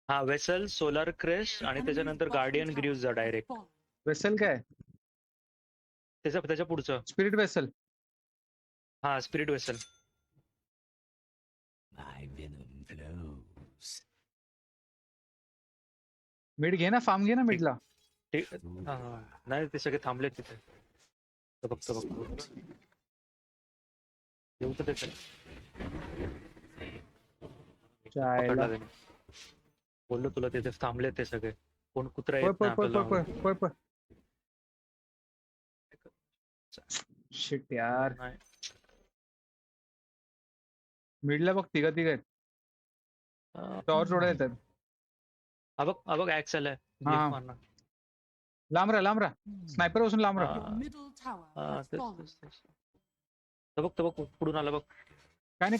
हा vessel, solar crest आणि त्याच्यानंतर गार्डियन ग्रीव्स जा डायरेक्ट. वेसल काय? त्याच्या पुढचं. Spirit vessel. हा स्पिरिट वेसल. मिड घे ना, फार्म घे ना मिडला. ठीक. नाही ते सगळे थांबलेत तिथे. बघतो येऊ तर त्याचं. पकडला त्याने. बोललो तुला तिथे थांबलेत ते सगळे. कोण कुत्रा येत नाही आपल्याला. पळ. शिट यार. नाही. मिडला बघ तिघ आहेत. टॉवर जोडा येतात. हा बघ ऍक्स आलाय. हा. मारणार. लांब राहा. स्नायपर बसून लांब राहा. बघ पुढून आला बघ. काय नाही.